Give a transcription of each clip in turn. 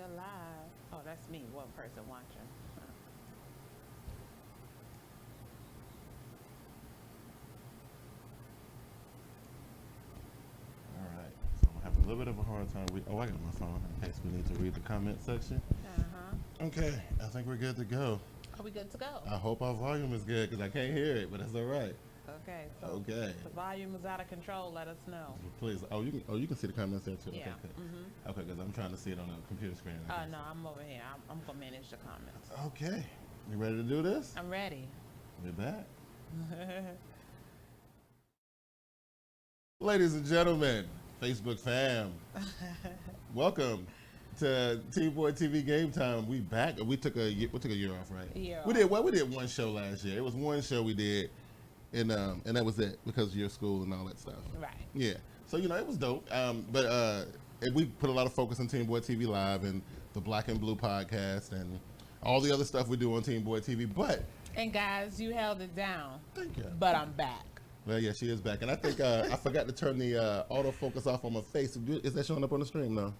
You're live. Oh, that's me, one person watching. All right. So I'm having a little bit of a hard time. I got my phone in case we need to read the comment section. Okay, I think we're good to go. Are we good to go? I hope our volume is good because I can't hear it, but that's all right. Okay. So Okay. if the volume is out of control, let us know. Please. You can see the comments there too. Yeah. Okay, good. Okay, because I'm trying to see it on the computer screen. No, I'm over here. I'm gonna manage the comments. Okay. You ready to do this? I'm ready. We're back. Ladies and gentlemen, Facebook fam, welcome to TeamBoydTV GameTime. We back. We took a year off, right? Yeah. We did one show last year. It was one show we did, and that was it because of your school and all that stuff. Right. Yeah. So it was dope. But we put a lot of focus on TeamBoydTV Live and the Black and Blue podcast and all the other stuff we do on TeamBoydTV. But guys, you held it down. thank you. But I'm back. Well, yeah, she is back, and I think I forgot to turn the autofocus off on my face. Is that showing up on the stream now?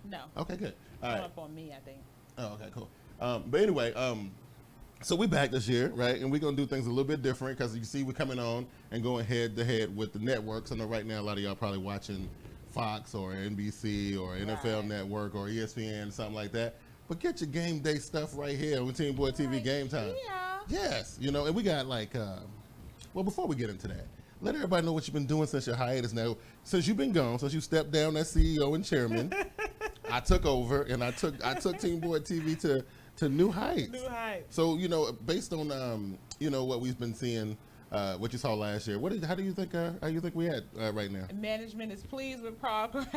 No. Okay, good. All It's right. up on me, I think. Oh, okay, cool. But anyway, so we back this year, right? And we're gonna do things a little bit different because you see we're coming on and going head to head with the networks. I know right now a lot of y'all probably watching Fox or NBC or NFL Right. Network or ESPN, something like that. But get your game day stuff right here on TeamBoydTV Right Game Time. here. Yes, and we got well, before we get into that, let everybody know what you've been doing since your hiatus now. Since you've been gone, since you stepped down as CEO and chairman, I took over and I took TeamBoydTV to new heights. New heights. So, based on what we've been seeing, what you saw last year, how do you think we at right now? Management is pleased with progress.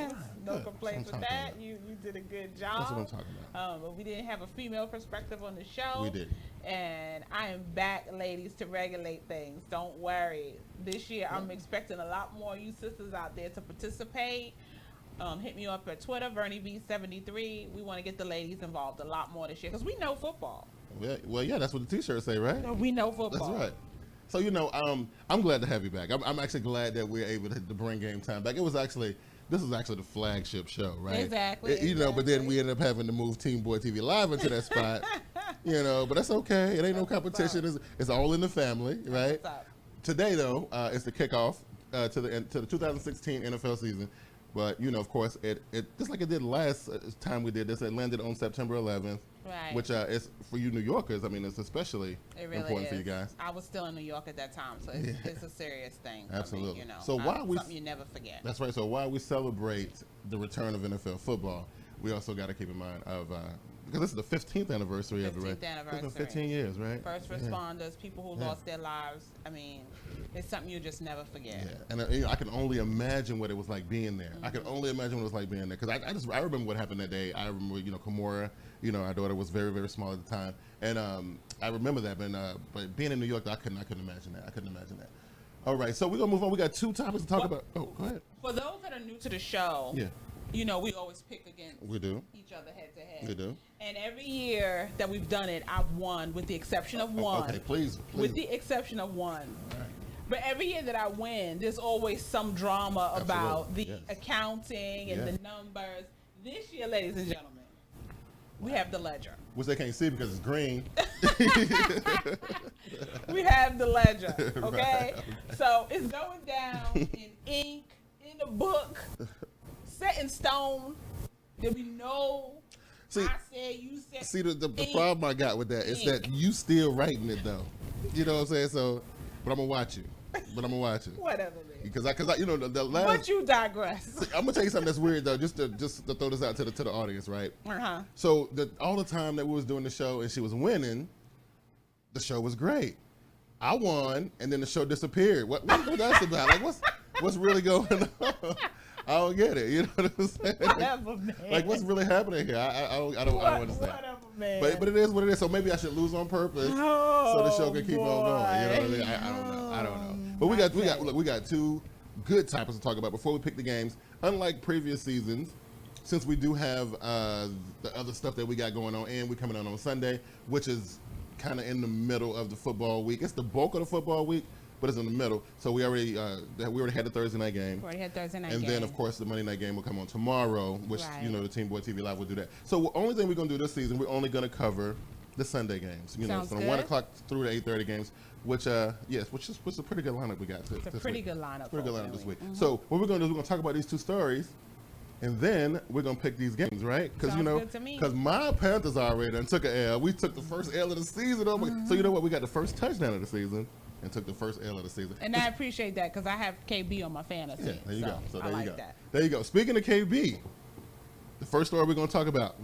No good. complaints That's with what I'm that. talking You did a good job. That's what I'm talking about. But we didn't have a female perspective on the show. We did. And I am back, ladies, to regulate things. Don't worry. This year, I'm expecting a lot more you sisters out there to participate. Hit me up at Twitter, Vernie B 73. We want to get the ladies involved a lot more this year because we know football. Well, yeah, that's what the T-shirts say, right? We know football. That's right. So I'm glad to have you back. I'm actually glad that we're able to bring Game Time back. This was actually the flagship show, right? Exactly. But then we ended up having to move TeamBoydTV Live into that spot. But that's okay. It ain't no competition. It's all in the family, right? What's up? Today though is the kickoff to the 2016 NFL season. But of course, it just like it did last time we did this, it landed on September 11th. Right. Which is for you New Yorkers. I mean, it's especially important for you guys. I was still in New York at that time, so it's a serious thing. Absolutely. For me, So something you never forget. That's right. So while we celebrate the return of NFL football, we also got to keep in mind because this is the 15th anniversary of it, right? 15th anniversary. It's been 15 years, right? First responders, people who lost their lives. I mean, it's something you just never forget. Yeah, and I can only imagine what it was like being there. I can only imagine what it was like being there because I remember what happened that day. I remember Kimura, our daughter was very, very small at the time, and I remember that. But being in New York, I couldn't imagine that. I couldn't imagine that. All right, so we're gonna move on. We got two topics to talk about. Oh, go ahead. For those that are new to the show, Yeah. We always pick against We do. each other head to head. We do. And every year that we've done it, I've won with the exception of one. Okay, please. With the exception of one. All right. But every year that I win, there's always some drama about the accounting and the numbers. This year, ladies and gentlemen, we have the ledger. Which they can't see because it's green. We have the ledger, okay? Right. So it's going down in ink, in a book, set in stone. There'll be no See- I said, you said. See, the ink. problem I got with that is that you still writing it though. You know what I'm saying? So, but I'm gonna watch you. Whatever, man. Because the last. But you digress. I'm gonna tell you something that's weird though, just to throw this out to the audience, right? So all the time that we was doing the show and she was winning, the show was great. I won, and then the show disappeared. What that's about? Like what's really going on? I don't get it. You know what I'm saying? Whatever, man. Like what's really happening here? I don't understand. Whatever, man. But it is what it is. So maybe I should lose on purpose so the show can keep on going. You know what I mean? I don't know. But we got two good topics to talk about before we pick the games. Unlike previous seasons, since we do have the other stuff that we got going on, and we're coming on Sunday, which is kind of in the middle of the football week. It's the bulk of the football week, but it's in the middle. So we already had the Thursday night game. We already had Thursday night and game. then, of course, the Monday night game will come on tomorrow, which, Right. you know, the Team Boy TV Live will do that. So the only thing we're going to do this season, we're only going to cover the Sunday games. You know, Sounds from good. 1 o'clock through the 8:30 games, which is a pretty good lineup we got It's a pretty good lineup. Pretty good lineup this week. Mm-hmm. So what we're going to do is we're going to talk about these two stories, and then we're going to pick these games, right? Because, you Sounds know, good to me. because my Panthers already done took an L. We took the first L of the season. So you know what? We got the first touchdown of the season and took the first L of the season. And I appreciate that because I have KB on my fantasy. Yeah, there you go. So I there you like go. that. There you go. Speaking of KB, the first story we're going to talk about.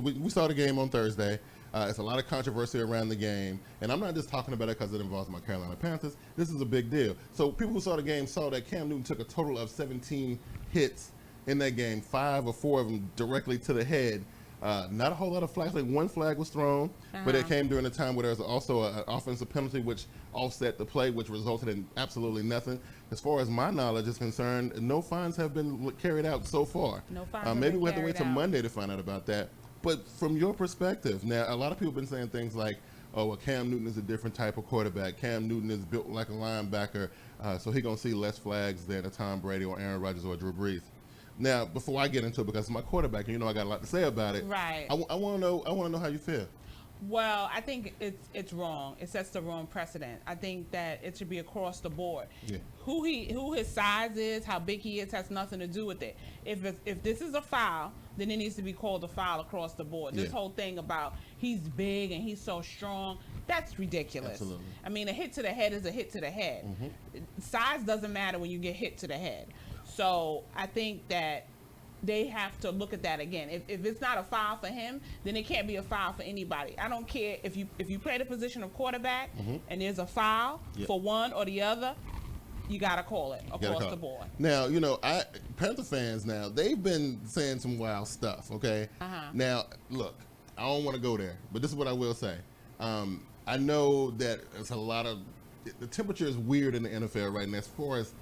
We saw the game on Thursday. It's a lot of controversy around the game. And I'm not just talking about it because it involves my Carolina Panthers. This is a big deal. So people who saw the game saw that Cam Newton took a total of 17 hits in that game, 5 or 4 of them directly to the head. Not a whole lot of flags. Like one flag was thrown, but it came during a time where there was also an offensive penalty which offset the play, which resulted in absolutely nothing. As far as my knowledge is concerned, no fines have been carried out so far. No fines have maybe been we have to wait carried till out. Monday to find out about that. But from your perspective, now a lot of people have been saying things like, oh, well, Cam Newton is a different type of quarterback. Cam Newton is built like a linebacker, so he's going to see less flags than a Tom Brady or Aaron Rodgers or Drew Brees. Now, before I get into it, because it's my quarterback, and you know I got a lot to say about it. Right. I want to know how you feel. Well, I think it's wrong. It sets the wrong precedent. I think that it should be across the board. Yeah. Who his size is, how big he is, has nothing to do with it. If this is a foul, then it needs to be called a foul across the board. This Yeah. whole thing about he's big and he's so strong, that's ridiculous. Absolutely. I mean, a hit to the head is a hit to the head. Size doesn't matter when you get hit to the head. So I think that they have to look at that again. If it's not a foul for him, then it can't be a foul for anybody. I don't care if you play the position of quarterback and there's a foul for one or the other, you gotta call it across the board. Now, you know, Panther fans now, they've been saying some wild stuff, okay? Now, look, I don't want to go there, but this is what I will say. I know that it's a lot of, the temperature is weird in the NFL right now as far as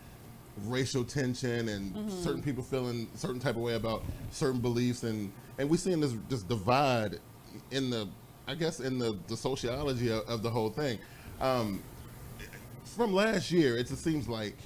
racial tension and certain people feeling certain type of way about certain beliefs, and we're seeing this divide in the sociology of the whole thing. From last year, it just seems like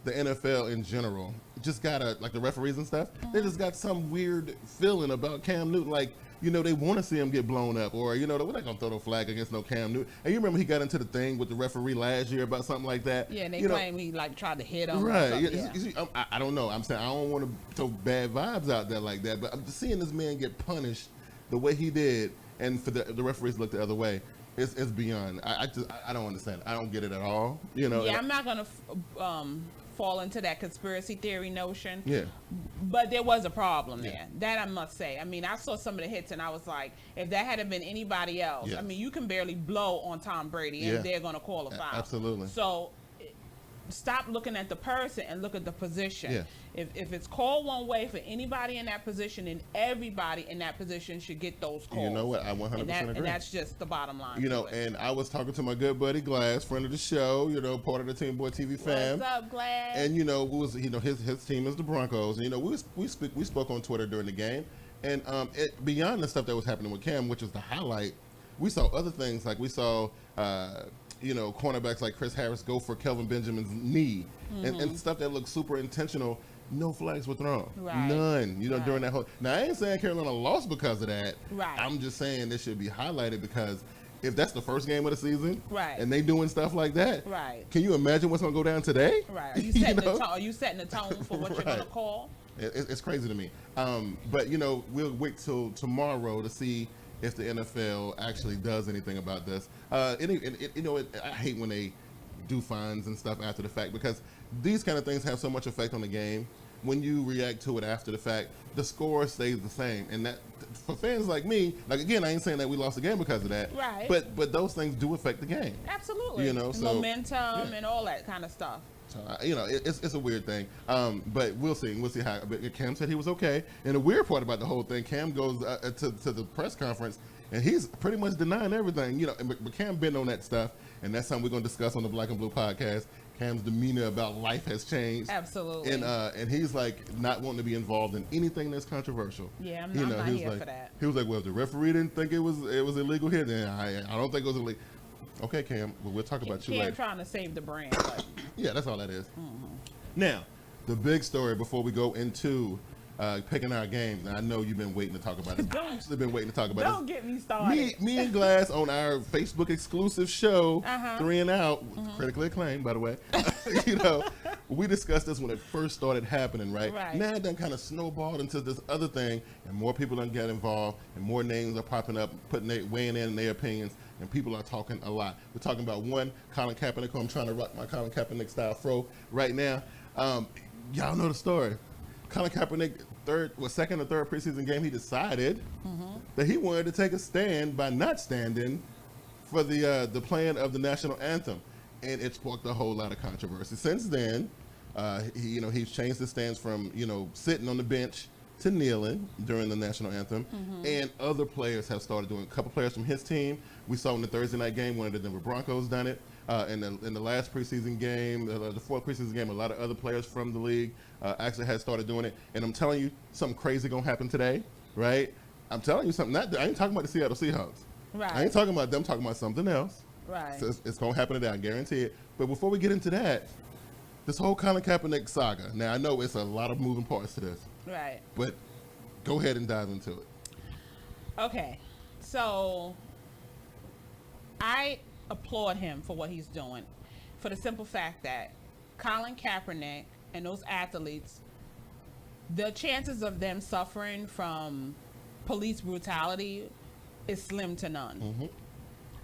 the NFL in general just got like the referees and stuff, they just got some weird feeling about Cam Newton, like, you know, they want to see him get blown up, or, you know, we're not going to throw no flag against no Cam Newton. And you remember he got into the thing with the referee last year about something like that? Yeah, and they you claim he like tried to hit him. Right. Or Yeah. You see, I don't know. I'm saying I don't want to throw bad vibes out there like that, but I'm just seeing this man get punished the way he did, and for the referees look the other way. It's beyond. I don't understand. I don't get it at all. You know. Yeah, I'm not gonna fall into that conspiracy theory notion. Yeah. But there was a problem there. That I must say. I mean, I saw some of the hits and I was like, if that had been anybody else, Yes. I mean, you can barely blow on Tom Brady and they're gonna call a foul. Absolutely. So stop looking at the person and look at the position. Yeah. If it's called one way for anybody in that position, then everybody in that position should get those calls. You know what? I 100% agree. And that's just the bottom line. You know, to it. and I was talking to my good buddy Glass, friend of the show, you know, part of the Team Boy TV fam. What's up, Glad? And you know, his team is the Broncos. And, you know, we spoke on Twitter during the game, and beyond the stuff that was happening with Cam, which was the highlight, we saw other things. Like we saw, you know, cornerbacks like Chris Harris go for Kelvin Benjamin's knee, and stuff that looked super intentional. No flags were thrown. Right. None. You know, Right. during that whole. Now I ain't saying Carolina lost because of that. Right. I'm just saying this should be highlighted because if that's the first game of the season, Right. and they doing stuff like that, Right. Can you imagine what's gonna go down today? Right. Are you setting know? the tone? Are you setting the tone for what you're Right. gonna call? It's crazy to me. But you know, we'll wait till tomorrow to see if the NFL actually does anything about this. You know, I hate when they do fines and stuff after the fact, because these kind of things have so much effect on the game. When you react to it after the fact, the score stays the same, and that for fans like me, like, again, I ain't saying that we lost the game because of that, Right. But those things do affect the game. Absolutely. You know, so momentum and all that kind of stuff. So, you know, it's a weird thing. But we'll see. We'll see how. But Cam said he was okay. And the weird part about the whole thing, Cam goes to the press conference, and he's pretty much denying everything. You know, but Cam been on that stuff, and that's something we're going to discuss on the Black and Blue podcast. Cam's demeanor about life has changed. Absolutely. And he's like not wanting to be involved in anything that's controversial. Yeah, I'm You not he was here like, for that. He was like, well, if the referee didn't think it was illegal here, then I don't think it was illegal. Okay, Cam. Well, we'll talk about you Cam later. trying to save the brand. But Yeah, that's all that is. Now, the big story before we go into picking our games. Now, I know you've been waiting to talk about this. I've actually been waiting to talk about this. don't get me started. Me and Glass on our Facebook exclusive show, 3 and Out, critically acclaimed, by the way. You know, we discussed this when it first started happening, right? Now it done kind of snowballed into this other thing, and more people done get involved, and more names are popping up, weighing in their opinions, and people are talking a lot. We're talking about one, Colin Kaepernick, who I'm trying to rock my Colin Kaepernick style fro right now. Y'all know the story. Colin Kaepernick, second or third preseason game, he decided that he wanted to take a stand by not standing for the playing of the national anthem, and it sparked a whole lot of controversy. Since then, he's changed his stance from sitting on the bench to kneeling during the national anthem, and other players have started doing it. A couple players from his team, we saw in the Thursday night game, one of the Denver Broncos done it. In the last preseason game, the fourth preseason game, a lot of other players from the league actually had started doing it. And I'm telling you, something crazy gonna happen today, right? I'm telling you something. I ain't talking about the Seattle Seahawks. Right. I ain't talking about them. I'm talking about something else. Right. So it's gonna happen today. I guarantee it. But before we get into that, this whole Colin Kaepernick saga. Now I know it's a lot of moving parts to this. Right. But go ahead and dive into it. Okay. So I applaud him for what he's doing, for the simple fact that Colin Kaepernick and those athletes, the chances of them suffering from police brutality is slim to none.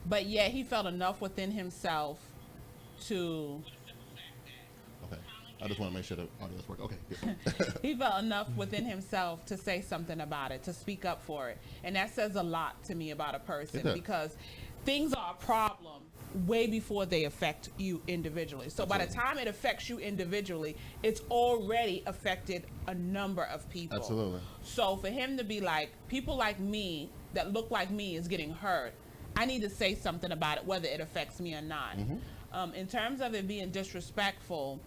But yet he felt enough within himself to... Okay. I just want to make sure the audio's working. Okay, good. He felt enough within himself to say something about it, to speak up for it. And that says a lot to me about a person, because things are a problem way before they affect you individually. So by the time it affects you individually, it's already affected a number of people. Absolutely. So for him to be like, people like me that look like me is getting hurt, I need to say something about it, whether it affects me or not. In terms of it being disrespectful,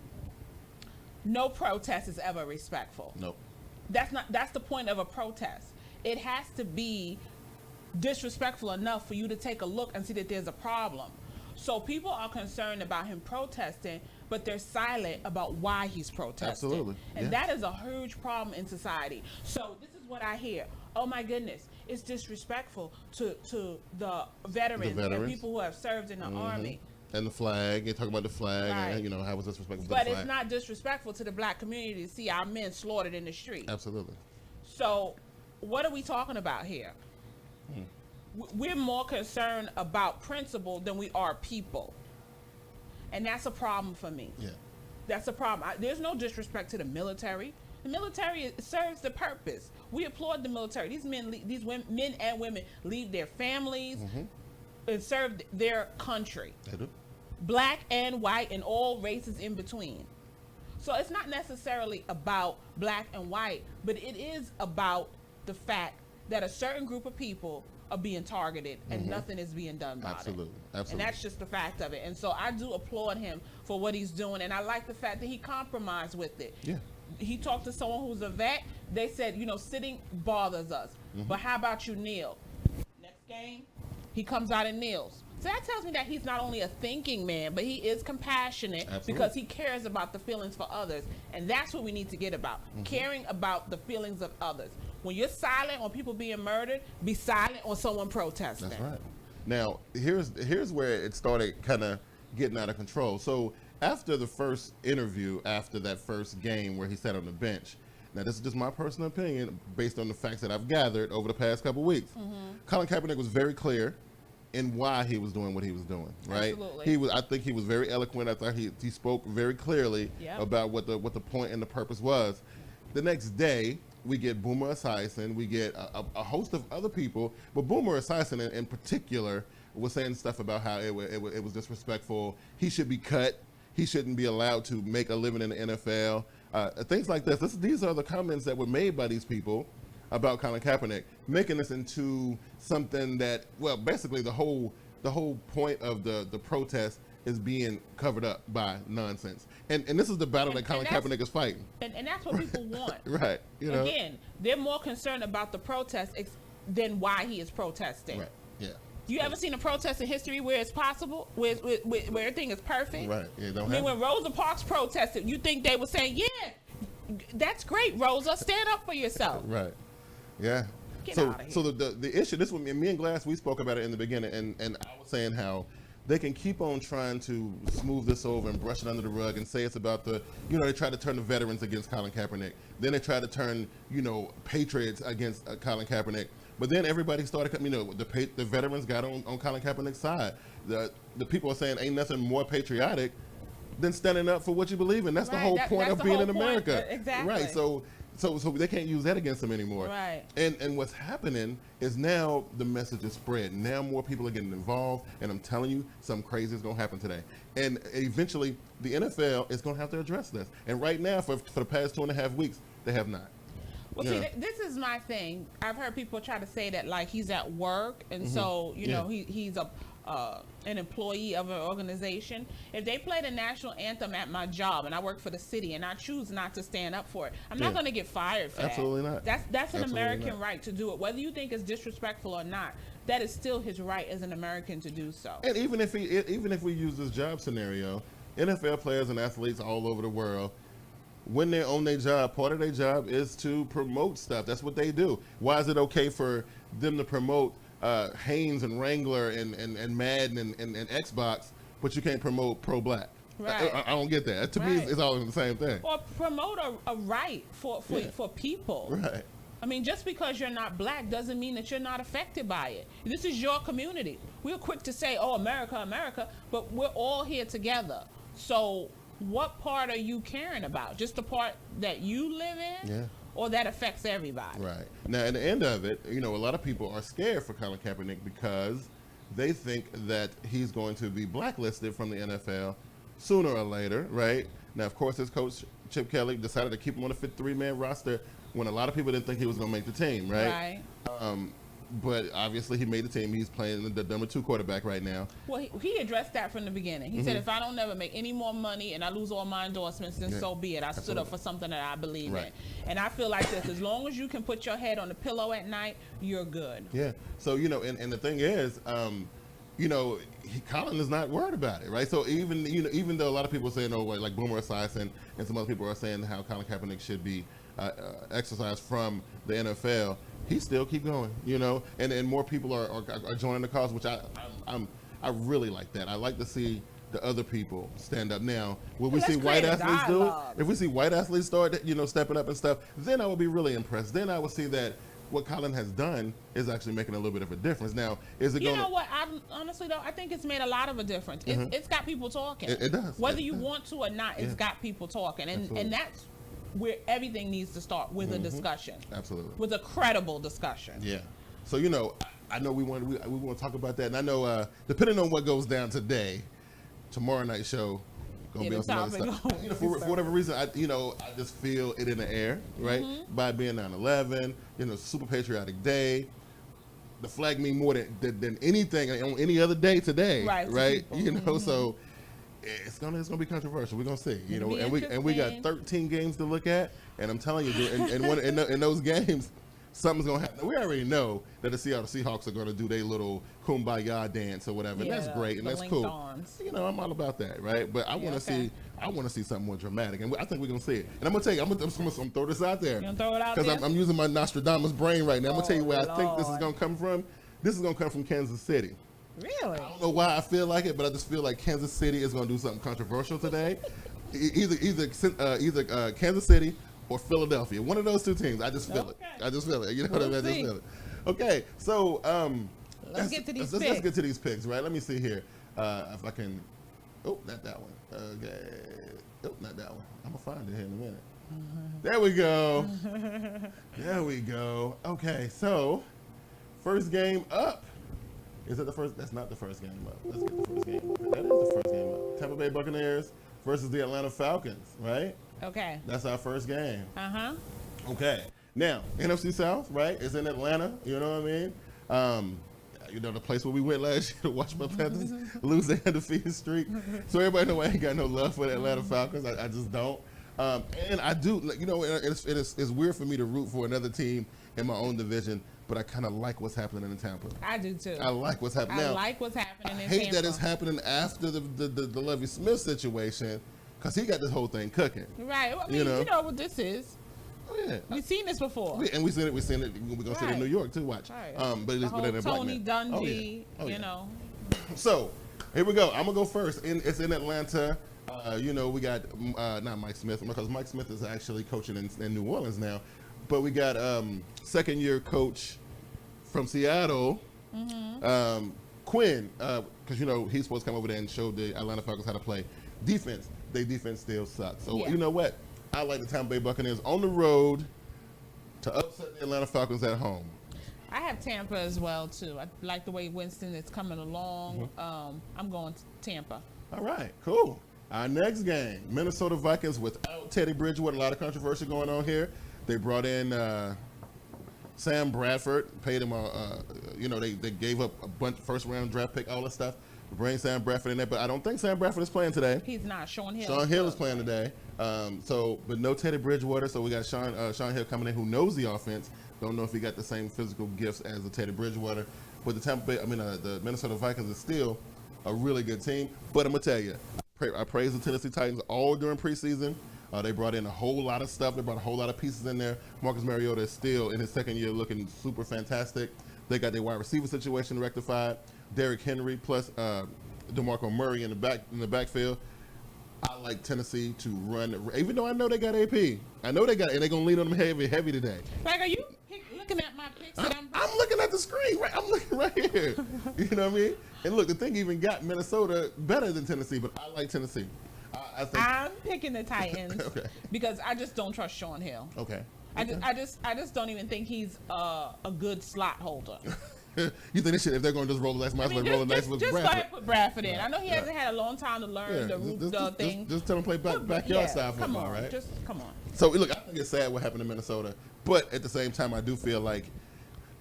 no protest is ever respectful. Nope. That's the point of a protest. It has to be disrespectful enough for you to take a look and see that there's a problem. So people are concerned about him protesting, but they're silent about why he's protesting. Absolutely. And that is a huge problem in society. So this is what I hear. Oh my goodness, it's disrespectful to the veterans and people who have served in the army. And the flag, they talk about the flag, and how was disrespectful to the flag. But it's not disrespectful to the black community to see our men slaughtered in the street. Absolutely. So what are we talking about here? We're more concerned about principle than we are people. And that's a problem for me. Yeah. That's a problem. There's no disrespect to the military. The military serves the purpose. We applaud the military. These men and women leave their families and serve their country. They do. Black and white and all races in between. So it's not necessarily about black and white, but it is about the fact that a certain group of people are being targeted and nothing is being done about it. Absolutely. And that's just the fact of it. And so I do applaud him for what he's doing, and I like the fact that he compromised with it. Yeah. He talked to someone who's a vet. They said, sitting bothers us, but how about you kneel? Next game, he comes out and kneels. So that tells me that he's not only a thinking man, but he is compassionate because he cares about the feelings for others. And that's what we need to get about, caring about the feelings of others. When you're silent on people being murdered, be silent on someone protesting. That's right. Now, here's where it started kind of getting out of control. So after the first interview, after that first game where he sat on the bench, now this is just my personal opinion based on the facts that I've gathered over the past couple of weeks. Colin Kaepernick was very clear in why he was doing what he was doing, right? Absolutely. I think he was very eloquent. I thought he spoke very clearly about what the point and the purpose was. The next day, we get Boomer Esiason, we get a host of other people, but Boomer Esiason in particular was saying stuff about how it was disrespectful. He should be cut. He shouldn't be allowed to make a living in the NFL. Things like this. These are the comments that were made by these people about Colin Kaepernick, making this into something that, well, basically the whole point of the protest is being covered up by nonsense. And this is the battle that Colin Kaepernick is fighting. And that's what people want. Right. Again, they're more concerned about the protest than why he is protesting. Right. Yeah. You ever seen a protest in history where it's possible, where everything is perfect? Right. Yeah, don't I mean, when Rosa Parks protested, you think they were saying, yeah, that's great, Rosa, stand up for yourself. Right. Yeah. Get out of here. So the issue, this one, me and Glass, we spoke about it in the beginning, and I was saying how they can keep on trying to smooth this over and brush it under the rug and say it's about the, they try to turn the veterans against Colin Kaepernick. Then they try to turn, patriots against Colin Kaepernick. But then everybody started, the veterans got on Colin Kaepernick's side. The people are saying ain't nothing more patriotic than standing up for what you believe in. That's the whole point of being in America. Exactly. Right. So they can't use that against them anymore. Right. And what's happening is now the message is spread. Now more people are getting involved, and I'm telling you, something crazy is going to happen today. And eventually, the NFL is going to have to address this. And right now, for the past 2.5 weeks, they have not. Well, see, this is my thing. I've heard people try to say that like he's at work, and so he's an employee of an organization. If they play the national anthem at my job and I work for the city and I choose not to stand up for it, I'm not going to get fired for Absolutely that. Not. That's an American right to do it. Whether you think it's disrespectful or not, that is still his right as an American to do so. And even if we use this job scenario, NFL players and athletes all over the world, when they're on their job, part of their job is to promote stuff. That's what they do. Why is it okay for them to promote Hanes and Wrangler and Madden and Xbox, but you can't promote pro-black? Right. I don't get that. To me, it's all the same thing. Or promote a right for people. Right. I mean, just because you're not black doesn't mean that you're not affected by it. This is your community. We're quick to say, oh, America, America, but we're all here together. So what part are you caring about? Just the part that you live in? Yeah. Or that affects everybody? Right. Now, at the end of it, a lot of people are scared for Colin Kaepernick because they think that he's going to be blacklisted from the NFL sooner or later, right? Now, of course, his coach, Chip Kelly, decided to keep him on the 53-man roster when a lot of people didn't think he was going to make the team, right? Right. But obviously he made the team. He's playing the number 2 quarterback right now. Well, he addressed that from the beginning. He said, if I don't ever make any more money and I lose all my endorsements, then so be it. I stood up for something that I believe in. And I feel like this, as long as you can put your head on the pillow at night, you're good. Yeah. So, and the thing is, Colin is not worried about it, right? So even though a lot of people are saying, like Boomer Esiason and some other people are saying how Colin Kaepernick should be exercised from the NFL, he still keep going, and more people are joining the cause, which I really like that. I like to see the other people stand up. Now, will we see white athletes do it? If we see white athletes start, stepping up and stuff, then I would be really impressed. Then I would see that what Colin has done is actually making a little bit of a difference. Now, is it going to... You know what? Honestly, though, I think it's made a lot of a difference. It's got people talking. It does. Whether you want to or not, it's got people talking. And that's where everything needs to start, with a discussion. Absolutely. With a credible discussion. Yeah. So, I know we want to talk about that. And I know, depending on what goes down today, tomorrow night's show, going to be on some other stuff. For whatever reason, I just feel it in the air, right? By being 9/11, super patriotic day. The flag mean more than anything on any other day today, right? So it's gonna be controversial. We're gonna see, and we got 13 games to look at, and I'm telling you, in those games, something's gonna happen. We already know that the Seattle Seahawks are gonna do their little kumbaya dance or whatever, and that's great and that's cool. Arms. I'm all about that, right? But I want to see something more dramatic, and I think we're gonna see it. And I'm gonna tell you, I'm gonna throw this out there. You gonna throw it out there? Because I'm using my Nostradamus brain right now. I'm gonna tell you where I think this is gonna come from. This is gonna come from Kansas City. Really? I don't know why I feel like it, but I just feel like Kansas City is going to do something controversial today. Either Kansas City or Philadelphia. One of those two teams. I just feel it. I just feel it. I just feel it. Okay, so let's get to these picks. Let's get to these picks, right? Let me see here if I can. Oh, not that one. Okay. Oh, not that one. I'm gonna find it here in a minute. There we go. There we go. Okay, so first game up. Is it the first? That's not the first game up. Let's get the first game up. That is the first game up. Tampa Bay Buccaneers versus the Atlanta Falcons, right? Okay. That's our first game. Okay. Now, NFC South, right? It's in Atlanta. You know what I mean? The place where we went last year to watch my Panthers lose their undefeated streak. So everybody know I ain't got no love for the Atlanta Falcons. I just don't. And I do, it's weird for me to root for another team in my own division, but I kind of like what's happening in Tampa. I do too. I like what's happening now. I like what's happening in hate Tampa. that it's happening after the Lovie Smith situation, because he got this whole thing cooking. Right. Well, I mean, you know what this is. Oh yeah. We've seen this before. We seen it. We're gonna see it in New York too. Watch. Right. But it's within a black Tony man. Dungy. Oh, yeah. You know. So here we go. I'm gonna go first. It's in Atlanta. You know, we got not Mike Smith, because Mike Smith is actually coaching in New Orleans now. But we got second-year coach from Seattle, Quinn, because you know he's supposed to come over there and show the Atlanta Falcons how to play defense. Their defense still sucks. So you know what? I like the Tampa Bay Buccaneers on the road to upset the Atlanta Falcons at home. I have Tampa as well too. I like the way Winston is coming along. I'm going to Tampa. All right, cool. Our next game, Minnesota Vikings without Teddy Bridgewater. A lot of controversy going on here. They brought in Sam Bradford, paid him you know, they gave up a bunch of first-round draft pick, all that stuff. Bring Sam Bradford in there, but I don't think Sam Bradford is playing today. He's not. Sean Hill. Sean Hill is playing today. But no Teddy Bridgewater. So we got Sean Hill coming in, who knows the offense. Don't know if he got the same physical gifts as the Teddy Bridgewater. But the Minnesota Vikings is still a really good team. But I'm gonna tell you, I praise the Tennessee Titans all during preseason. They brought in a whole lot of stuff. They brought a whole lot of pieces in there. Marcus Mariota is still in his second year looking super fantastic. They got their wide receiver situation rectified. Derrick Henry plus DeMarco Murray in the backfield. I like Tennessee to run, even though I know they got AP. I know they got, and they're gonna lean on them heavy today. Like, are you looking at my picks? I'm looking at the screen. Right, I'm looking right here. You know what I mean? And look, the thing even got Minnesota better than Tennessee, but I like Tennessee. I'm picking the Titans okay. because I just don't trust Sean Hill. Okay. I just don't even think he's a good slot holder. You think they should, if they're going to just roll the dice, might as well roll the dice with Bradford. Just go ahead and put Bradford in. I know he hasn't had a long time to learn the thing. Just tell him to play backyard style football, right? Just come on. So look, I think it's sad what happened in Minnesota, but at the same time, I do feel like,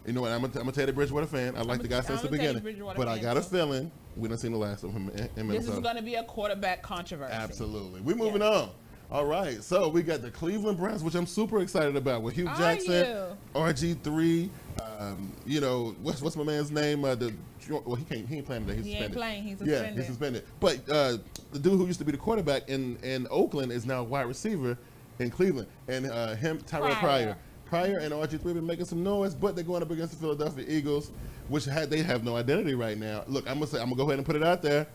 you know what, I'm a Teddy Bridgewater fan. I like the guy since the beginning, but I got a feeling we done seen the last of him in Minnesota. This is going to be a quarterback controversy. Absolutely. We're moving on. All right, so we got the Cleveland Browns, which I'm super excited about, with Hugh Jackson, RG3. You know, what's my man's name? Well, he ain't playing today. He's suspended. He ain't playing. He's suspended. Yeah, he's suspended. But the dude who used to be the quarterback in Oakland is now a wide receiver in Cleveland, and Tyrell Pryor and RG3 been making some noise, but they're going up against the Philadelphia Eagles, which they have no identity right now. Look, I'm gonna go ahead and put it out there.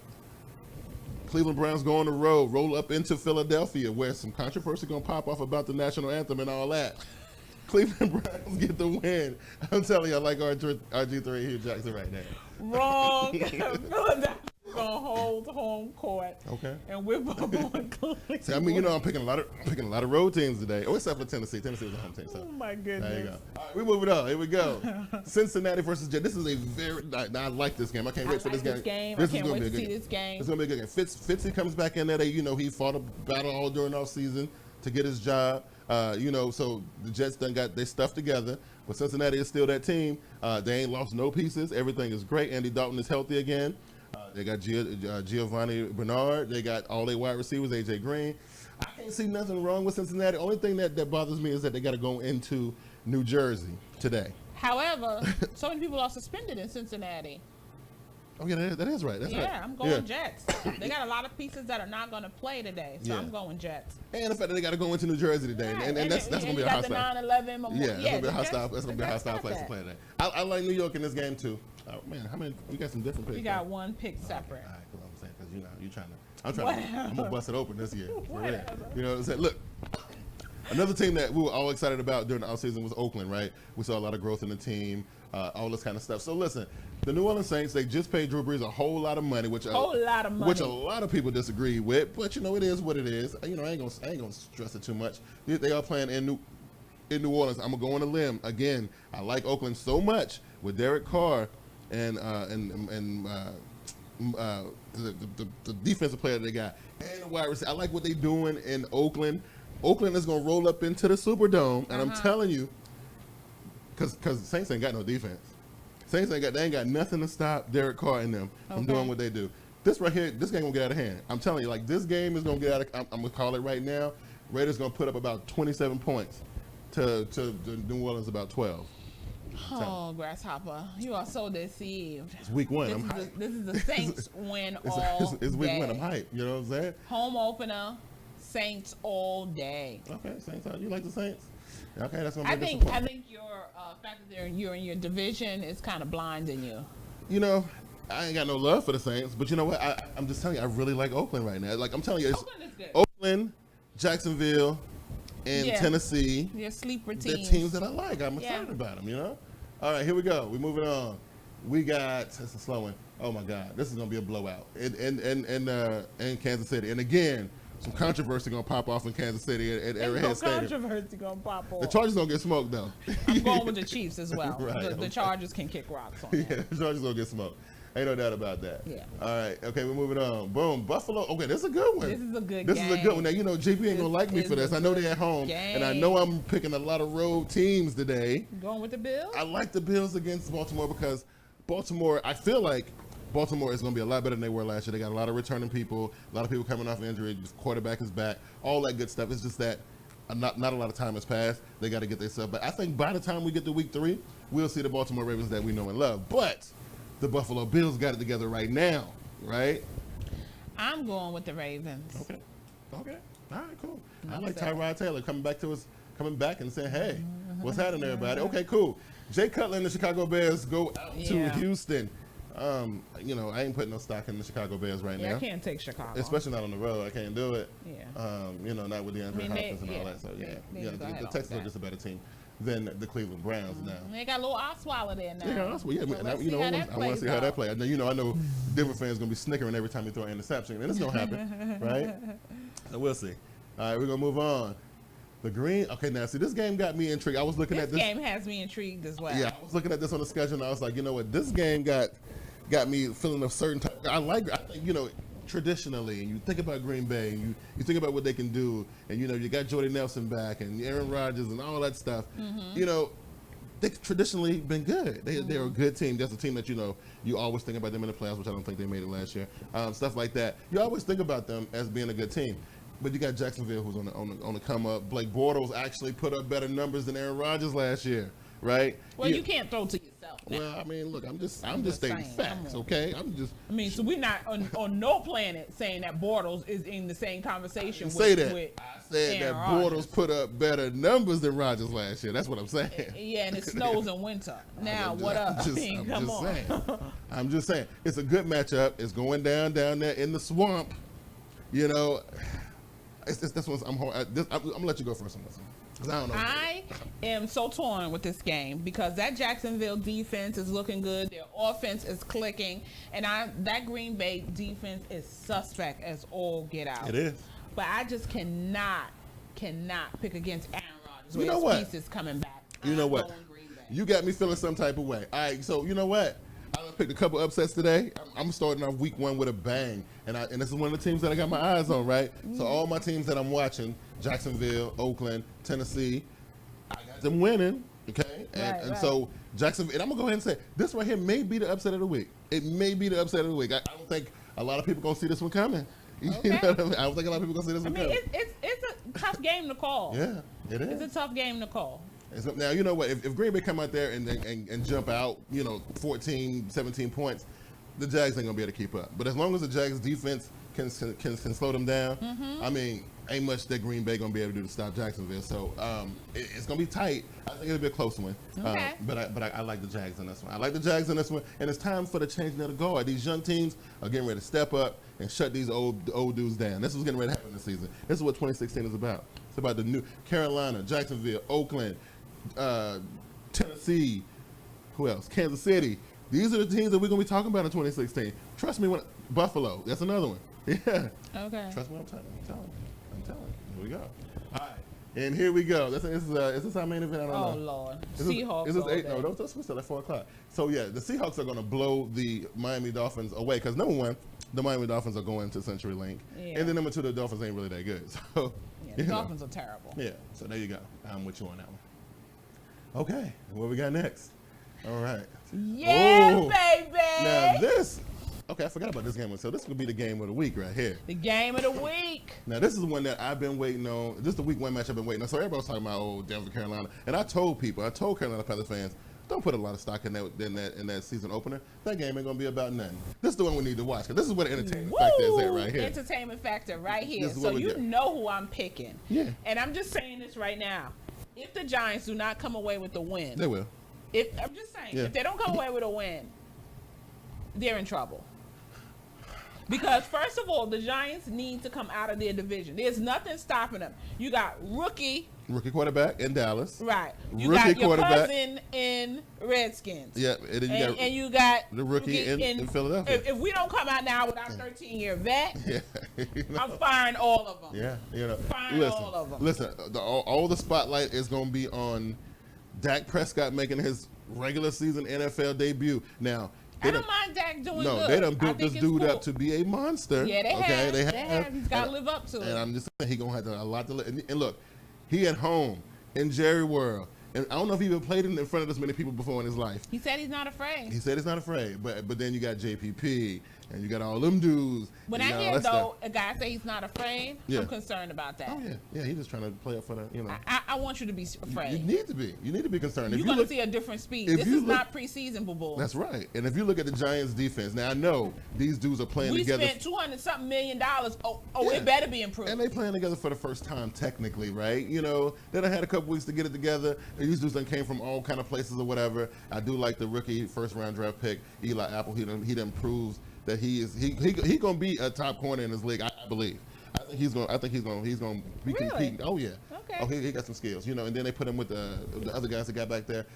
Cleveland Browns go on the road, roll up into Philadelphia, where some controversy going to pop off about the national anthem and all that. Cleveland Browns get the win. I'm telling you, I like RG3 and Hugh Jackson right now. Wrong. Philadelphia going to hold home court. Okay. And we're both going Cleveland. See, I mean, you know, I'm picking a lot of road teams today. Oh, except for Tennessee. Tennessee was a home team. So. Oh, my goodness. There you go. All right, we're moving on. Here we go. Cincinnati versus Jets. This is a very, I like this game. I can't wait for this game. I can't wait to see this game. It's going to be a good game. Fitzy comes back in there. He fought a battle all during off season to get his job. You know, so the Jets done got their stuff together. But Cincinnati is still that team. They ain't lost no pieces. Everything is great. Andy Dalton is healthy again. They got Giovanni Bernard. They got all their wide receivers, A.J. Green. I can't see nothing wrong with Cincinnati. Only thing that bothers me is that they got to go into New Jersey today. However, so many people are suspended in Cincinnati. Oh, yeah, that is right. That's right. Yeah, I'm going Jets. They got a lot of pieces that are not going to play today, so I'm going Jets. And the fact that they got to go into New Jersey today, and that's going to be a hostile. The 9/11 memorial. Yeah, that's going to be a hostile. That's going to be a hostile place to play today. I like New York in this game too. Oh man, how many? We got some different picks. We got one pick separate. All right, cool. I'm saying because you're trying to. I'm gonna bust it open this year. For real. You know what I'm saying? Look. Another team that we were all excited about during the offseason was Oakland, right? We saw a lot of growth in the team, all this kind of stuff. So listen, the New Orleans Saints, they just paid Drew Brees a whole lot of money, which a lot of people disagree with. But you know, it is what it is. You know, I ain't gonna stress it too much. They are playing in New Orleans. I'm gonna go on a limb again. I like Oakland so much with Derek Carr and the defensive player that they got and the wide receiver. I like what they're doing in Oakland. Oakland is going to roll up into the Superdome, and I'm telling you, because Saints ain't got no defense. They ain't got nothing to stop Derek Carr and them from doing what they do. This right here, this game going to get out of hand. I'm telling you, like, this game is going to get out of, I'm going to call it right now, Raiders going to put up about 27 points. to New Orleans about 12. Oh, Grasshopper, you are so deceived. It's week one. I'm hyped. This is the Saints win all It's week day. one. I'm hyped. You know what I'm saying? Home opener, Saints all day. Okay, Saints. You like the Saints? Okay, that's gonna be I a think disappointment. your fact that you're in your division is kind of blinding you. You know, I ain't got no love for the Saints, but you know what? I'm just telling you, I really like Oakland right now. Like I'm telling you, it's Oakland is good. Oakland, Jacksonville, and Yeah. Tennessee. Your sleeper They're teams. teams that I like. I'm Yeah. excited about them, you know? All right, here we go. We're moving on. We got, it's a slow one. Oh my God, this is going to be a blowout in Kansas City. And again, some controversy going to pop off in Kansas City at There's Arrowhead no Stadium. controversy gonna pop off. The Chargers going to get smoked, though. I'm going with the Chiefs as well. Right, The okay. Chargers can kick rocks on Yeah, that. the Chargers going to get smoked. Ain't no doubt about that. Yeah. All right, okay, we're moving on. Boom, Buffalo. Okay, this is a good one. This is a good This is a good one. game. Now, you know, JP ain't going to like me This for is this. a I know good they're at home, and I game. know I'm picking a lot of road teams today. Going with the Bills? I like the Bills against Baltimore because Baltimore, I feel like Baltimore is going to be a lot better than they were last year. They got a lot of returning people, a lot of people coming off injury, the quarterback is back, all that good stuff. It's just that not a lot of time has passed. They got to get themselves back. I think by the time we get to week 3, we'll see the Baltimore Ravens that we know and love. But the Buffalo Bills got it together right now, right? I'm going with the Ravens. Okay. All right, cool. I Enough like said. Tyrod Taylor coming back and saying, hey, what's happening, everybody? Okay, cool. Jay Cutler and the Chicago Bears go out to Yeah. Houston. You know, I ain't putting no stock in the Chicago Bears right Yeah, now. I can't take Chicago. Especially not on the road. I can't do it. Yeah. You know, not with the Andre I mean, Hopkins and all that. So, they yeah, go ahead the on Texans with are just a better team than the Cleveland Browns now. They got a little Osweiler there now. Yeah, that's what. Yeah, So man. let's You see know, how I that want to plays see how that out. plays. You know, I know Denver fans gonna be snickering every time you throw an interception, and it's gonna happen, right? So we'll see. All right, we're gonna move on. The green. Okay, now see, this game got me intrigued. I was looking This at this game has me intrigued as well. Yeah, I was looking at this on the schedule, and I was like, you know what? This game got me feeling a certain type. I think, you know, traditionally, and you think about Green Bay, and you think about what they can do, and you know, you got Jordy Nelson back, and Aaron Rodgers, and all that stuff. You know, they've traditionally been good. They're a good team. That's a team that, you know, you always think about them in the playoffs, which I don't think they made it last year. Stuff like that. You always think about them as being a good team. But you got Jacksonville, who's on the come up. Blake Bortles actually put up better numbers than Aaron Rodgers last year, right? Well, you can't throw to yourself now. Well, I mean, look, I'm just stating saying, facts, come on. okay? I mean, so we're not on no planet saying that Bortles is in the same conversation with, say that. with I said that Aaron Bortles Rodgers. put up better numbers than Rodgers last year. That's what I'm saying. Yeah, and it snows in winter. Now, what up? I'm Come just on. saying. I'm just saying. It's a good matchup. It's going down there in the swamp. You know, this one's. I'm gonna let you go first on this one, 'cause I don't know. I am so torn with this game because that Jacksonville defense is looking good. Their offense is clicking, and that Green Bay defense is suspect as all get out. It is. But I just cannot pick against Aaron Rodgers. You with know his what? pieces coming back. You know I'm what? going Green Bay. You got me feeling some type of way. All right, so you know what? I picked a couple upsets today. I'm starting off week 1 with a bang, and this is one of the teams that I got my eyes on, right? So all my teams that I'm watching, Jacksonville, Oakland, Tennessee, I got them winning, okay? And so Jacksonville, and I'm gonna go ahead and say this right here may be the upset of the week. It may be the upset of the week. I don't think a lot of people gonna see this one coming. You Okay. know what I mean? I don't think a lot of people gonna see this I one mean, coming. it's a tough game to call. Yeah, it is. It's a tough game to call. And so, now, you know what? If Green Bay come out there and jump out, you know, 14, 17 points, the Jags ain't going to be able to keep up. But as long as the Jags defense can slow them down, I mean, ain't much that Green Bay going to be able to do to stop Jacksonville. So it's going to be tight. I think it'll be a close one. Okay. But I like the Jags in this one. I like the Jags in this one. And it's time for the changing of the guard. These young teams are getting ready to step up and shut these old dudes down. This is getting ready to happen this season. This is what 2016 is about. It's about the new Carolina, Jacksonville, Oakland, Tennessee, who else? Kansas City. These are the teams that we're going to be talking about in 2016. Trust me, Buffalo, that's another one. Yeah. Okay. Trust me, I'm telling you. Here we go. All right. And here we go. Is this our main event? I don't Oh, know. Lord. Is Seahawks. this all 8? day. No, we're still at 4 o'clock. So, yeah, the Seahawks are going to blow the Miami Dolphins away because, number one, the Miami Dolphins are going to CenturyLink. Yeah. And then, number 2, the Dolphins ain't really that good. So, Yeah, the you know. Dolphins are terrible. Yeah, so there you go. I'm with you on that one. Okay, what we got next? All right. Yeah, Oh, baby. Now this, Okay, I forgot about this game. So this would be the game of the week right here. The game of the week. Now this is the one that I've been waiting on. This is the week one match I've been waiting on. So everybody was talking about Denver, Carolina, and I told Carolina Panthers fans, don't put a lot of stock in that season opener. That game ain't gonna be about nothing. This is the one we need to watch because this is what the entertainment factor is at right here. Entertainment factor right here. So you know who I'm picking. Yeah. And I'm just saying this right now. If the Giants do not come away with the win, they will. I'm just saying, if they don't come away with a win, they're in trouble. Because first of all, the Giants need to come out of their division. There's nothing stopping them. You got rookie quarterback in Dallas. Right. You got your cousin in Redskins. Yeah. And you got the rookie in Philadelphia. If we don't come out now with our 13-year vet, yeah. I'm firing all of them. Yeah. Firing all of them. Listen, all the spotlight is going to be on Dak Prescott making his regular season NFL debut. Now, I don't mind Dak doing good. No, they done built this dude up to be a monster. Yeah, they have. They have. He's got to live up to it. And I'm just saying, he's going to have a lot to live. And look, he at home in Jerry World. And I don't know if he even played in front of this many people before in his life. He said he's not afraid. He said he's not afraid. But then you got JPP, and you got all them dudes. When I hear, though, a guy say he's not afraid, I'm concerned about that. Oh, yeah. Yeah, he's just trying to play up for the, I want you to be afraid. You need to be. You need to be concerned. You're going to see a different speed. This is not preseason, boo-boo. That's right. And if you look at the Giants' defense, now I know these dudes are playing together. We spent $200-something million. It better be improved. And they playing together for the first time, technically, right? They done had a couple weeks to get it together. These dudes done came from all kind of places or whatever. I do like the rookie first-round draft pick, Eli Apple. He done proves that he gonna be a top corner in this league. I believe. I think he's gonna be competing. Oh yeah. Okay. Oh, he got some skills, And then they put him with the other guys that got back there.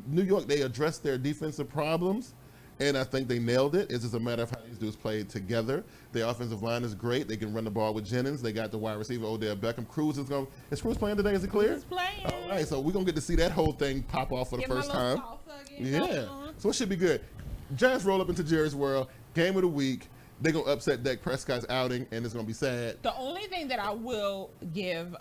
New York, they addressed their defensive problems, and I think they nailed it. It's just a matter of how these dudes played together. Their offensive line is great. They can run the ball with Jennings. They got the wide receiver Odell Beckham. Is Cruz playing today? Is it clear? He's playing. All right, so we're gonna get to see that whole thing pop off for the first time. Yeah. So it should be good. Giants roll up into Jerry's World. Game of the week. They're going to upset Dak Prescott's outing, and it's going to be sad. The only thing that I will give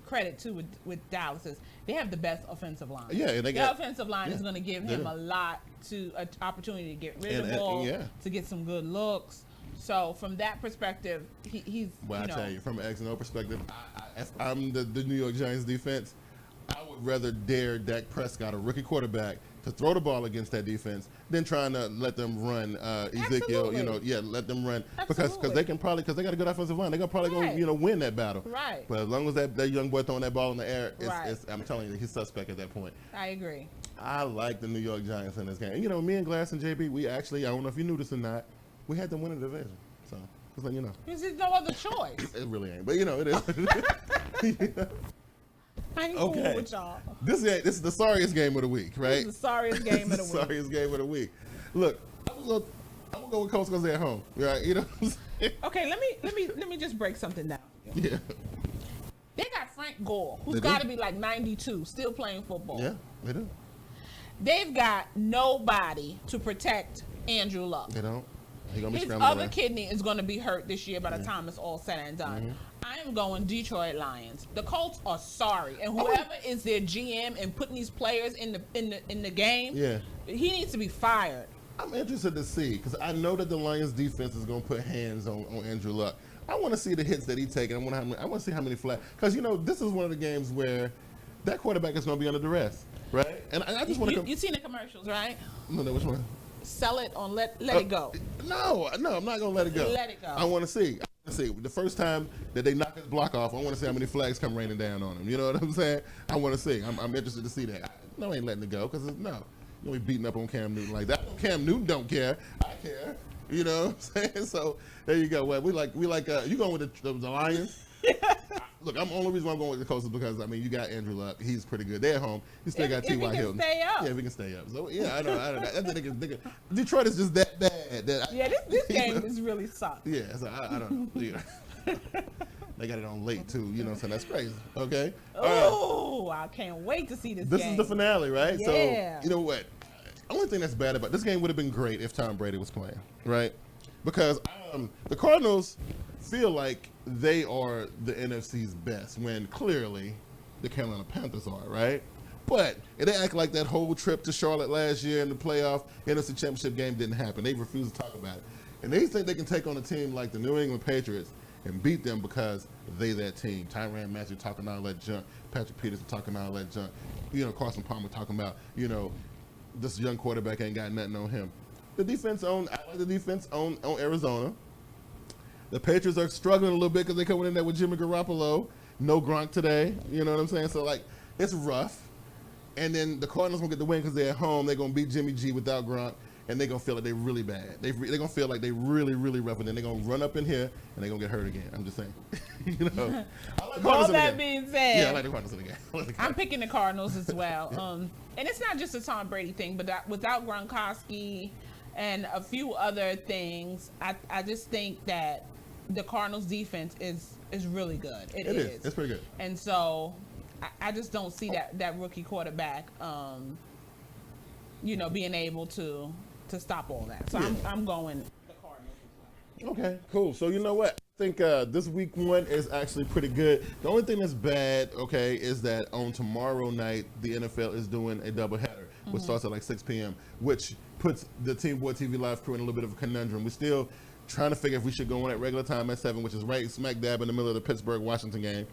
credit to with Dallas is they have the best offensive line. Yeah, and their offensive line is going to give him a lot an opportunity to get rid of the ball, to get some good looks. So from that perspective, he's. Well, I tell you, from an X&O perspective, if I'm the New York Giants defense, I would rather dare Dak Prescott, a rookie quarterback, to throw the ball against that defense than trying to let them run Ezekiel. Absolutely. Let them run Absolutely. because they can probably because they got a good offensive line. They're gonna probably go win that battle. Right. But as long as that young boy throwing that ball in the air, I'm telling you, he's suspect at that point. I agree. I like the New York Giants in this game. And, me and Glass and JB, we actually, I don't know if you knew this or not, we had them win the division. So just letting you know. There's no other choice. It really ain't, but it is. I ain't cool with y'all. This is the sorriest game of the week, right? This is the sorriest game of the week. Sorriest game of the week. Look, I'm gonna go with Coach because they're at home, right? Okay, let me just break something down. Yeah. They got Frank Gore, who's got to be like 92, still playing football. Yeah, they do. They've got nobody to protect Andrew Luck. They don't. His other kidney is going to be hurt this year by the time it's all said and done. Mm-hmm. I am going Detroit Lions. The Colts are sorry, and whoever is their GM and putting these players in the game, he needs to be fired. I'm interested to see because I know that the Lions defense is going to put hands on Andrew Luck. I want to see the hits that he's taking. I want to see how many flags because this is one of the games where that quarterback is going to be under duress, right? And I just want to. You seen the commercials, right? No, which one? Sell it on let it go. No, I'm not gonna let it go. Let it go. I want to see. The first time that they knock his block off, I want to see how many flags come raining down on him. You know what I'm saying? I want to see. I'm interested to see that. I ain't letting it go because you be beating up on Cam Newton like that. Cam Newton don't care. I care. You know what I'm saying? So there you go. Well, we like you going with the Lions? Look, I'm the only reason why I'm going with the Coast is because you got Andrew Luck. He's pretty good. They're at home. You still got T.Y. Hilton. Stay up. Yeah, we can stay up. So yeah, I know. Detroit is just that bad. This game is really sucked. Yeah, so I don't know. They got it on late too. So that's crazy. Okay. Oh, I can't wait to see this game. This is the finale, right? Yeah. So you know what? Only thing that's bad about this game would have been great if Tom Brady was playing, right? Because the Cardinals feel like they are the NFC's best when clearly the Carolina Panthers are, right? But they act like that whole trip to Charlotte last year in the playoff NFC Championship game didn't happen. They refuse to talk about it. And they think they can take on a team like the New England Patriots and beat them because they that team. Tyrann Mathieu talking all that junk. Patrick Peterson talking all that junk. Carson Palmer talking about, this young quarterback ain't got nothing on him. I like the defense on Arizona. The Patriots are struggling a little bit because they're coming in there with Jimmy Garoppolo. No Gronk today. You know what I'm saying? So, it's rough. And then the Cardinals going to get the win because they're at home. They're going to beat Jimmy G without Gronk. And they're going to feel like they're really bad. They're going to feel like they're really, really rough. And then they're going to run up in here and they're going to get hurt again. I'm just saying. I like All that being said, yeah, I like the Cardinals in the game. I'm picking the Cardinals as well. And it's not just a Tom Brady thing, but without Gronkowski and a few other things, I just think that the Cardinals defense is really good. It is. It's pretty good. And so I just don't see that rookie quarterback, being able to stop all that. So yeah. I'm going the Cardinals as well. Okay, cool. So you know what? I think this week 1 is actually pretty good. The only thing that's bad, okay, is that on tomorrow night, the NFL is doing a doubleheader, which starts at 6 p.m., which puts the TeamBoydTV live crew in a little bit of a conundrum. We're still trying to figure if we should go on at regular time at 7, which is right smack dab in the middle of the Pittsburgh-Washington game,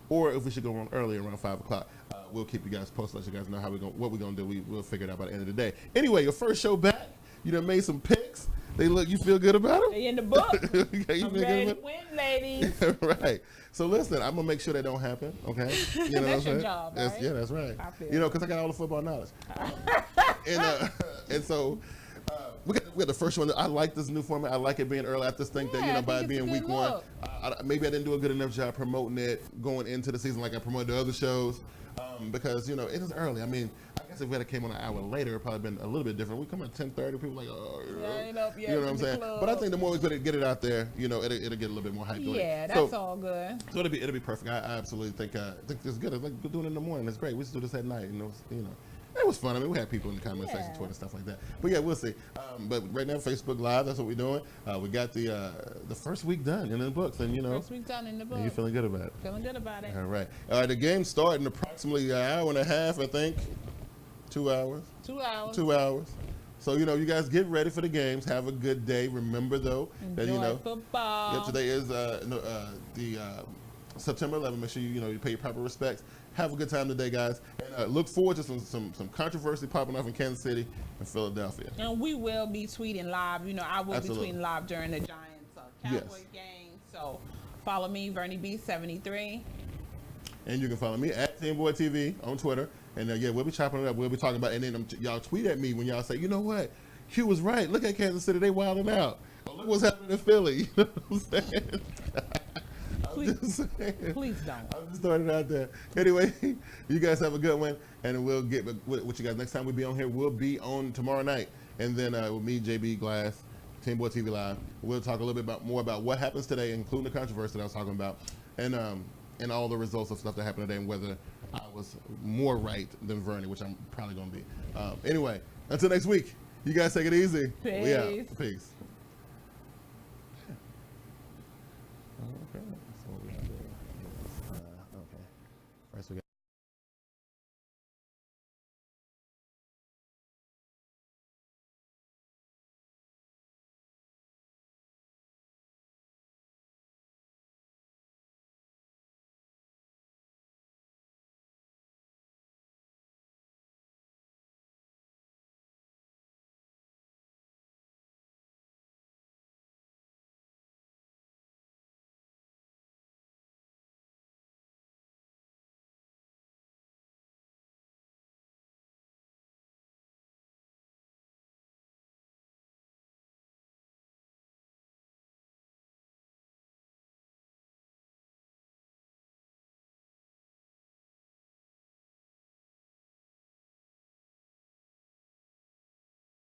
or if we should go on early around 5 o'clock. We'll keep you guys posted, let you guys know what we're going to do. We'll figure it out by the end of the day. Anyway, your first show back. You done made some picks. You feel good about them? They in the book. Okay, I'm ready to win, ladies. Right. So listen, I'm going to make sure that don't happen, okay? You know That's your job, right? Yeah, that's right. I feel because I got all the football knowledge. And so we got the first one. I like this new format. I like it being early. I just think that, by it being week 1, maybe I didn't do a good enough job promoting it going into the season like I promoted the other shows. Because, it is early. I mean, I guess if we had came on an hour later, it probably been a little bit different. We come at 10:30, people like, oh, you know what I'm saying? But I think the more we get it out there, it'll get a little bit more hype. Yeah, that's all good. So it'll be perfect. I absolutely think it's good. It's like doing it in the morning. It's great. We should do this at night. It was fun. I mean, we had people in the comment section, Twitter, stuff like that. But yeah, we'll see. But right now, Facebook Live, that's what we're doing. We got the first week done in the books, and first week done in the books. And you feeling good about it? Feeling good about it. All right. The game started in approximately an hour and a half, I think. 2 hours. 2 hours. 2 hours. So you guys get ready for the games. Have a good day. Remember though that football. Yep, today is the September 11th. Make sure you pay your proper respects. Have a good time today, guys, and look forward to some controversy popping off in Kansas City and Philadelphia. And we will be tweeting live. I will Absolutely. be tweeting live during the Giants Cowboys game. So follow me, Vernie B 73. And you can follow me at TeamBoydTV on Twitter. And we'll be chopping it up. We'll be talking about it. And then y'all tweet at me when y'all say, you know what, Q was right. Look at Kansas City, they wilding out. Oh, look what's happening in Philly. You know what I'm saying? Please don't. I'm just throwing it out there. Anyway, you guys have a good one, and we'll get with you guys next time we be on here. We'll be on tomorrow night, and then with me, JB Glass, TeamBoydTV Live. We'll talk a little bit more about what happens today, including the controversy that I was talking about, and all the results of stuff that happened today, and whether I was more right than Vernie, which I'm probably going to be. Anyway, until next week, you guys take it easy. Peace. We out. Peace. Okay.